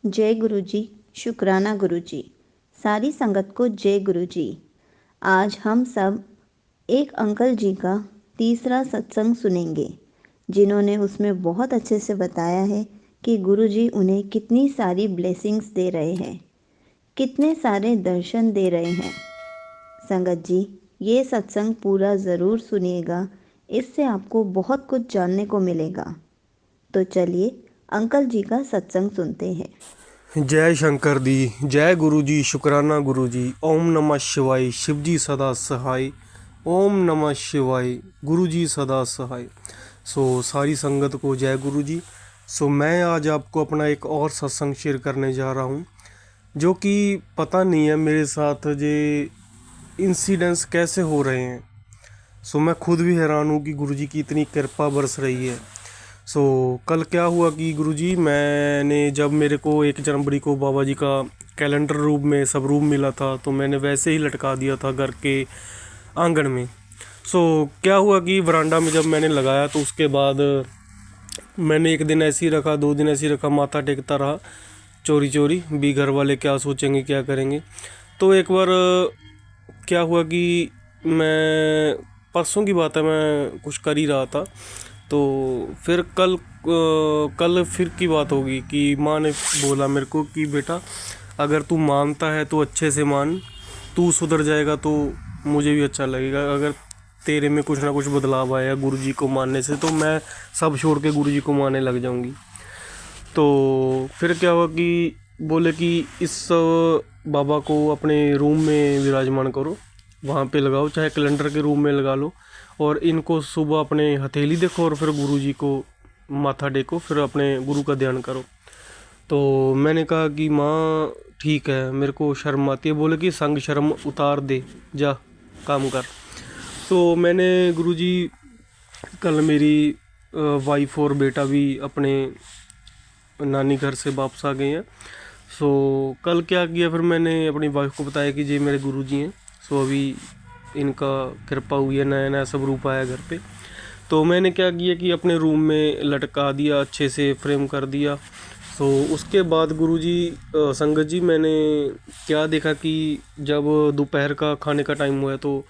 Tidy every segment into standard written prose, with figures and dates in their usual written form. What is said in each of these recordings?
जय गुरु जी। शुक्राना गुरु जी। सारी संगत को जय गुरु जी। आज हम सब एक अंकल जी का तीसरा सत्संग सुनेंगे, जिन्होंने उसमें बहुत अच्छे से बताया है कि गुरु जी उन्हें कितनी सारी ब्लेसिंग्स दे रहे हैं, कितने सारे दर्शन दे रहे हैं। संगत जी, ये सत्संग पूरा ज़रूर सुनिएगा, इससे आपको बहुत कुछ जानने को मिलेगा। तो चलिए अंकल जी का सत्संग सुनते हैं। जय शंकर दी, जय गुरु जी। शुक्राना गुरु जी। ओम नमः शिवाय। शिव जी सदा सहाय। ओम नमः शिवाय। गुरु जी सदा सहाय। सारी संगत को जय गुरु जी। मैं आज आपको अपना एक और सत्संग शेयर करने जा रहा हूँ, जो कि पता नहीं है मेरे साथ ये इंसिडेंट्स कैसे हो रहे हैं। मैं खुद भी हैरान हूँ कि गुरु जी की इतनी कृपा बरस रही है। कल क्या हुआ कि गुरुजी, मैंने जब मेरे को 1 जनवरी को बाबा जी का कैलेंडर रूप में सब रूप मिला था, तो मैंने वैसे ही लटका दिया था घर के आंगन में। क्या हुआ कि वरांडा में जब मैंने लगाया, तो उसके बाद मैंने एक दिन ऐसे ही रखा, 2 दिन ऐसे ही रखा, माथा टेकता रहा चोरी चोरी भी, घर वाले क्या सोचेंगे क्या करेंगे। तो एक बार क्या हुआ कि मैं, परसों की बात है, मैं कुछ कर ही रहा था, तो फिर कल फिर की बात होगी कि माँ ने बोला मेरे को कि बेटा, अगर तू मानता है तो अच्छे से मान, तू सुधर जाएगा तो मुझे भी अच्छा लगेगा। अगर तेरे में कुछ ना कुछ बदलाव आया गुरु जी को मानने से, तो मैं सब छोड़ के गुरु जी को मानने लग जाऊंगी। तो फिर क्या हुआ कि बोले कि इस बाबा को अपने रूम में विराजमान करो, वहाँ पे लगाओ, चाहे कैलेंडर के रूम में लगा लो, और इनको सुबह अपने हथेली देखो और फिर गुरु जी को माथा टेको, फिर अपने गुरु का ध्यान करो। तो मैंने कहा कि माँ ठीक है, मेरे को शर्म आती है। बोले कि संग शर्म उतार दे, जा काम कर। तो मैंने गुरु जी, कल मेरी वाइफ और बेटा भी अपने नानी घर से वापस आ गए हैं। कल क्या किया, फिर मैंने अपनी वाइफ को बताया कि ये मेरे गुरु जी हैं। अभी इनका कृपा हुई है, नया नया सब रूप आया घर पे। तो मैंने क्या किया कि अपने रूम में लटका दिया, अच्छे से फ्रेम कर दिया। उसके बाद गुरुजी, संगत जी, मैंने क्या देखा कि जब दोपहर का खाने का टाइम हुआ, तो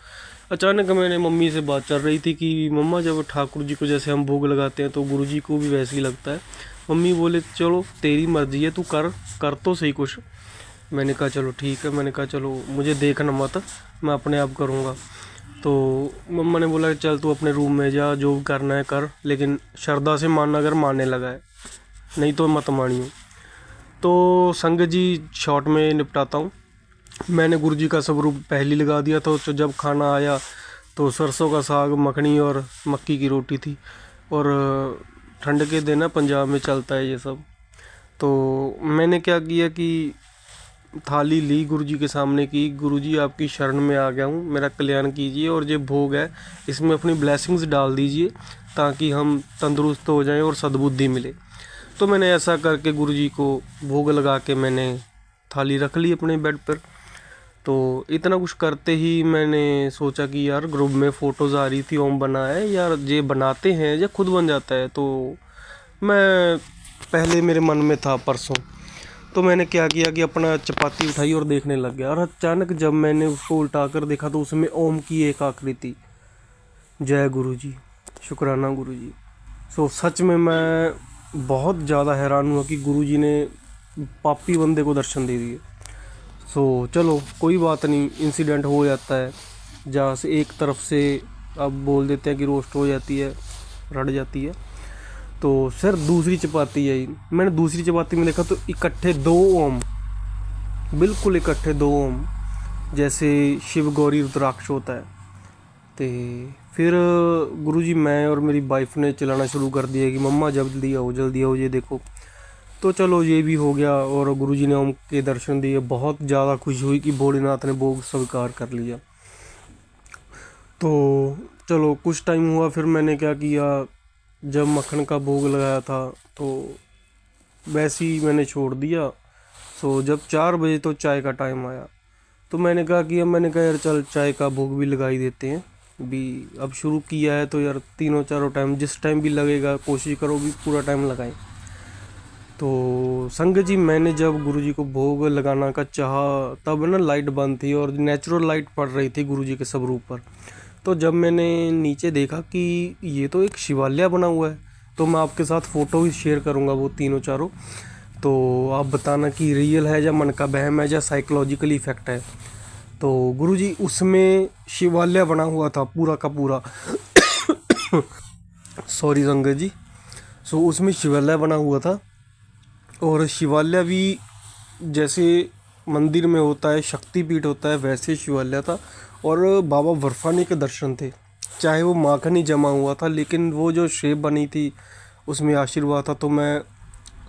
अचानक मैंने मम्मी से बात चल रही थी कि मम्मा, जब ठाकुर जी को जैसे हम भोग लगाते हैं तो गुरु जी को भी वैसे ही लगता है। मम्मी बोले चलो तेरी मर्जी है, तू कर तो सही कुछ। मैंने कहा चलो ठीक है, मैंने कहा चलो मुझे देखना मत, मैं अपने आप करूँगा। तो मम्मा ने बोला चल तू अपने रूम में जा, जो करना है कर, लेकिन श्रद्धा से मानना, अगर मानने लगा है, नहीं तो मत मानियो। तो संगत जी, शॉर्ट में निपटाता हूँ। मैंने गुरु जी का सब रूप पहले लगा दिया था। तो जब खाना आया तो सरसों का साग, मखनी और मक्की की रोटी थी। और ठंड के दिन है, पंजाब में चलता है ये सब। तो मैंने क्या किया कि थाली ली गुरु जी के सामने की, गुरु जी आपकी शरण में आ गया हूँ, मेरा कल्याण कीजिए, और ये भोग है, इसमें अपनी ब्लेसिंग्स डाल दीजिए ताकि हम तंदुरुस्त हो जाएं और सद्बुद्धि मिले। तो मैंने ऐसा करके गुरु जी को भोग लगा के मैंने थाली रख ली अपने बेड पर। तो इतना कुछ करते ही मैंने सोचा कि यार, ग्रुप में फ़ोटोज़ आ रही थी, ओम बना है यार, ये बनाते हैं या खुद बन जाता है। तो मैं, पहले मेरे मन में था परसों, तो मैंने क्या किया कि अपना चपाती उठाई और देखने लग गया। और अचानक जब मैंने उसको उल्टा कर देखा, तो उसमें ओम की एक आकृति। जय गुरु जी, शुक्राना गुरु जी। सच में मैं बहुत ज़्यादा हैरान हुआ कि गुरु जी ने पापी बंदे को दर्शन दे दिए। चलो कोई बात नहीं, इंसिडेंट हो जाता है, जहाँ से एक तरफ से आप बोल देते हैं कि रोस्ट हो जाती है, रट जाती है। तो सर दूसरी चपाती आई, मैंने दूसरी चपाती में देखा तो इकट्ठे 2 ओम, बिल्कुल इकट्ठे 2 ओम, जैसे शिव गौरी रुद्राक्ष होता है। तो फिर गुरुजी, मैं और मेरी वाइफ ने चलाना शुरू कर दिया कि मम्मा जल्दी आओ जल्दी आओ, ये देखो। तो चलो ये भी हो गया, और गुरुजी ने ओम के दर्शन दिए। बहुत ज़्यादा खुशी हुई कि भोलेनाथ ने भोग स्वीकार कर लिया। तो चलो कुछ टाइम हुआ, फिर मैंने क्या किया, जब मक्खन का भोग लगाया था तो वैसे ही मैंने छोड़ दिया। जब 4 बजे तो चाय का टाइम आया, तो मैंने कहा कि अब, मैंने कहा यार चल चाय का भोग भी लगा ही देते हैं भी, अब शुरू किया है तो यार तीनों चारों टाइम, जिस टाइम भी लगेगा कोशिश करो भी पूरा टाइम लगाएं। तो संगत जी, मैंने जब गुरुजी को भोग लगाना का चाहा तब ना लाइट बंद थी और नेचुरल लाइट पड़ रही थी गुरुजी के स्वरूप पर। तो जब मैंने नीचे देखा कि ये तो एक शिवालय बना हुआ है, तो मैं आपके साथ फ़ोटो ही शेयर करूँगा वो तीनों चारों। तो आप बताना कि रियल है या मन का बहम है या साइकोलॉजिकल इफेक्ट है। तो गुरुजी उसमें शिवालय बना हुआ था पूरा का पूरा। सॉरी संगत जी। सो उसमें शिवालय बना हुआ था और शिवालय भी जैसे मंदिर में होता है, शक्तिपीठ होता है, वैसे शिवालय था। और बाबा बर्फानी के दर्शन थे, चाहे वो माखन ही जमा हुआ था, लेकिन वो जो शेप बनी थी उसमें आशीर्वाद था। तो मैं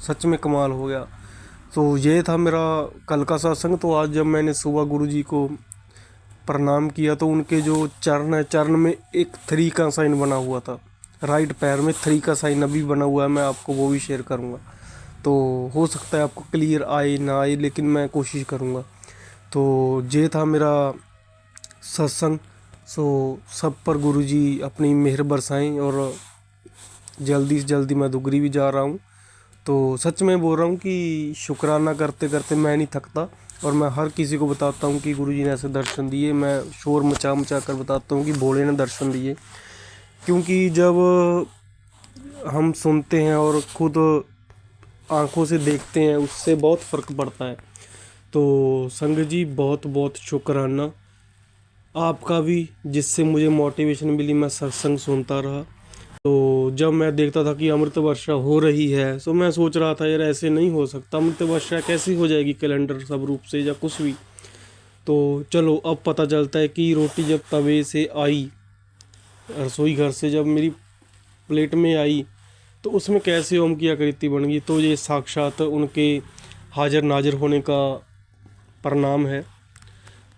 सच में कमाल हो गया। तो ये था मेरा कल का सत्संग। तो आज जब मैंने सुबह गुरुजी को प्रणाम किया तो उनके जो चरण है, चरण में एक 3 का साइन बना हुआ था, राइट पैर में 3 का साइन अभी बना हुआ है। मैं आपको वो भी शेयर करूँगा। तो हो सकता है आपको क्लियर आए ना आए, लेकिन मैं कोशिश करूँगा। तो ये था मेरा सत्संग। सो सब पर गुरुजी अपनी मेहर बरसाएं और जल्दी से जल्दी मैं दुगरी भी जा रहा हूँ। तो सच में बोल रहा हूँ कि शुक्राना करते करते मैं नहीं थकता और मैं हर किसी को बताता हूँ कि गुरुजी ने ऐसे दर्शन दिए। मैं शोर मचा मचा कर बताता हूँ कि भोले ने दर्शन दिए, क्योंकि जब हम सुनते हैं और खुद आंखों से देखते हैं उससे बहुत फ़र्क पड़ता है। तो संगत जी, बहुत बहुत शुक्राना आपका भी, जिससे मुझे मोटिवेशन मिली। मैं सत्संग सुनता रहा। तो जब मैं देखता था कि अमृत वर्षा हो रही है, तो मैं सोच रहा था यार ऐसे नहीं हो सकता, अमृत वर्षा कैसी हो जाएगी कैलेंडर सब रूप से या कुछ भी। तो चलो अब पता चलता है कि रोटी जब तवे से आई, रसोई घर से जब मेरी प्लेट में आई, तो उसमें कैसे ओम की आकृति बन गई। तो ये साक्षात उनके हाजिर नाजिर होने का परिणाम है।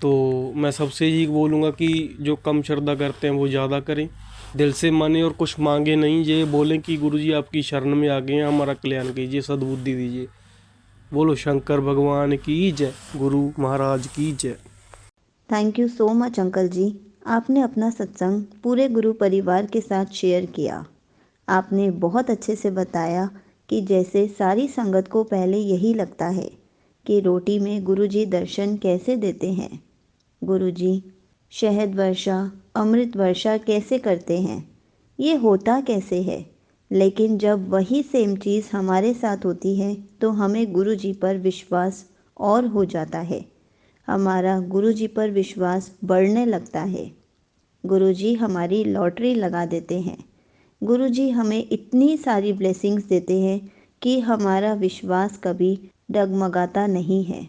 तो मैं सबसे यही बोलूँगा कि जो कम श्रद्धा करते हैं वो ज़्यादा करें, दिल से माने और कुछ मांगे नहीं। ये बोलें कि गुरुजी आपकी शरण में आ गए हैं, हमारा कल्याण कीजिए, सद्बुद्धि दीजिए। बोलो शंकर भगवान की जय, गुरु महाराज की जय। Thank you so much uncle ji. आपने अपना सत्संग पूरे गुरु परिवार के साथ शेयर किया। आपने बहुत अच्छे से बताया कि जैसे सारी संगत को पहले यही लगता है कि रोटी में गुरुजी दर्शन कैसे देते हैं, गुरुजी शहद वर्षा, अमृत वर्षा कैसे करते हैं, ये होता कैसे है। लेकिन जब वही सेम चीज़ हमारे साथ होती है तो हमें गुरुजी पर विश्वास और हो जाता है, हमारा गुरुजी पर विश्वास बढ़ने लगता है। गुरुजी हमारी लॉटरी लगा देते हैं। गुरुजी हमें इतनी सारी ब्लेसिंग्स देते हैं कि हमारा विश्वास कभी डगमगाता नहीं है।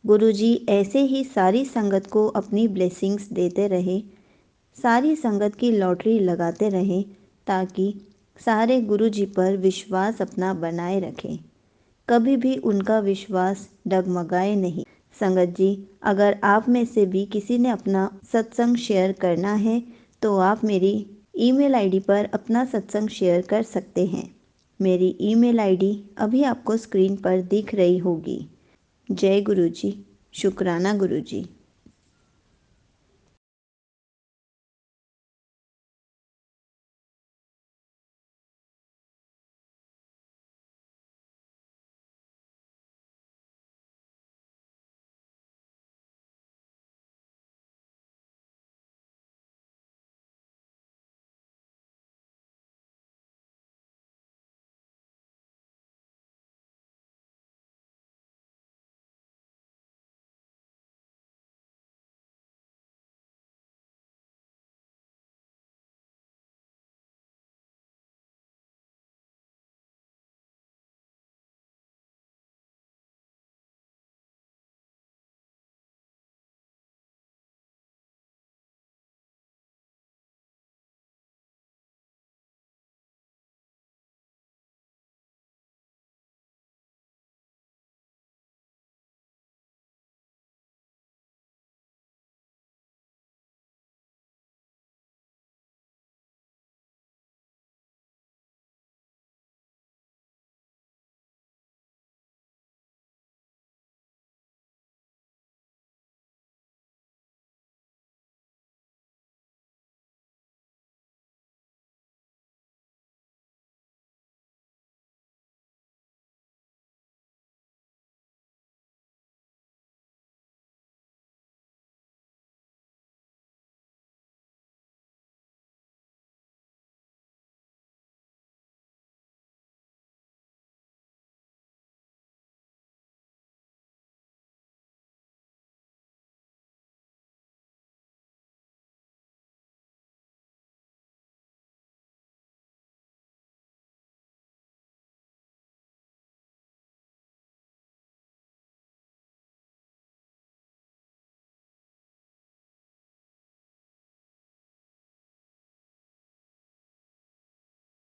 गुरुजी ऐसे ही सारी संगत को अपनी ब्लेसिंग्स देते रहे, सारी संगत की लॉटरी लगाते रहें, ताकि सारे गुरुजी पर विश्वास अपना बनाए रखें, कभी भी उनका विश्वास डगमगाए नहीं। संगत जी, अगर आप में से भी किसी ने अपना सत्संग शेयर करना है तो आप मेरी ईमेल आईडी पर अपना सत्संग शेयर कर सकते हैं। मेरी ईमेल आईडी अभी आपको स्क्रीन पर दिख रही होगी। जय गुरु जी, शुक्राना गुरु जी।